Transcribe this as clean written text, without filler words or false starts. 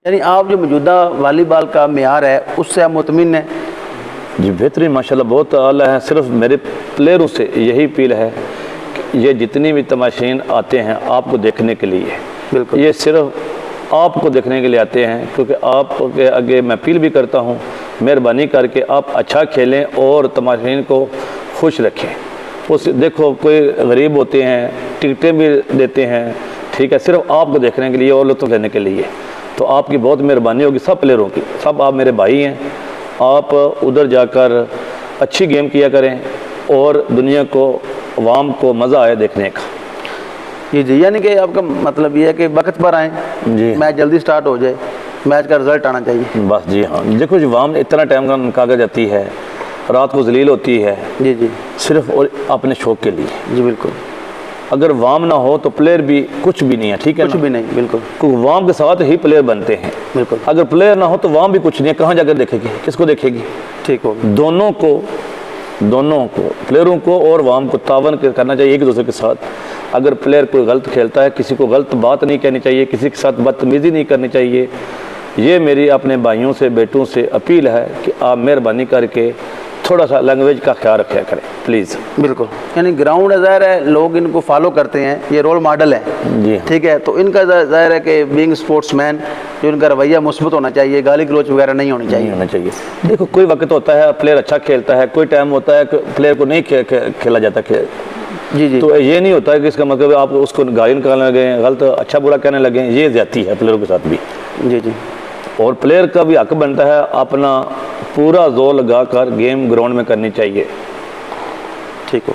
यानी आप जो मौजूदा वॉलीबॉल का मेयार है उससे आप मुतमिन हैं? जी बेहतरीन माशाल्लाह, बहुत आला है। सिर्फ मेरे प्लेयरों से यही अपील है कि ये जितनी भी तमाशीन आते हैं आपको देखने के लिए, बिल्कुल, ये सिर्फ आपको देखने के लिए आते हैं, क्योंकि आपके आगे मैं अपील भी करता हूँ, मेहरबानी करके आप अच्छा खेलें और तमाशीन को खुश रखें। उस देखो कोई गरीब होते हैं, टिकटें भी देते हैं, ठीक है, सिर्फ आपको देखने के लिए और लुत्फ़ लेने के लिए। तो आपकी बहुत मेहरबानी होगी सब प्लेयरों की, सब आप मेरे भाई हैं, आप उधर जाकर अच्छी गेम किया करें और दुनिया को, अवाम को मज़ा आए देखने का। जी, यानी कि आपका मतलब ये है कि वक्त पर आएँ, जी मैच जल्दी स्टार्ट हो जाए, मैच का रिजल्ट आना चाहिए। बस जी हाँ, देखो जी अवाम इतना टाइम का कागज जाती है, रात को जलील होती है जी, सिर्फ और अपने शौक़ के लिए। जी बिल्कुल, अगर वाम ना हो तो प्लेयर भी कुछ भी नहीं है, ठीक है, कुछ भी नहीं, बिल्कुल, क्योंकि वाम के साथ ही प्लेयर बनते हैं। बिल्कुल, अगर प्लेयर ना हो तो वाम भी कुछ नहीं है, कहाँ जाकर देखेगी, किसको देखेगी? ठीक हो, दोनों को प्लेयरों को और वाम को तावन करना चाहिए एक दूसरे के साथ। अगर प्लेयर कोई गलत खेलता है, किसी को गलत बात नहीं कहनी चाहिए, किसी के साथ बदतमीज़ी नहीं करनी चाहिए। ये मेरी अपने भाइयों से, बेटों से अपील है कि आप मेहरबानी करके थोड़ा सा लैंग्वेज का ख्याल रखा करें प्लीज़। बिल्कुल, यानी ग्राउंड ज़ाहिर है लोग इनको फॉलो करते हैं, ये रोल मॉडल है जी ठीक है, तो इनका ज़ाहिर है कि बीइंग स्पोर्ट्समैन जो इनका रवैया मुस्बत होना चाहिए, गाली गलौच वगैरह नहीं होनी चाहिए। देखो कोई वक्त होता है प्लेयर अच्छा खेलता है, कोई टाइम होता है प्लेयर को नहीं खेला जाता जी, तो ये नहीं होता है कि इसका मतलब आप उसको गाली निकालने लगे, गलत अच्छा बुरा कहने लगे, ये ज्यादती है प्लेयरों के साथ भी। जी, और प्लेयर का भी हक बनता है अपना पूरा जोर लगाकर गेम ग्राउंड में करनी चाहिए। ठीक हो।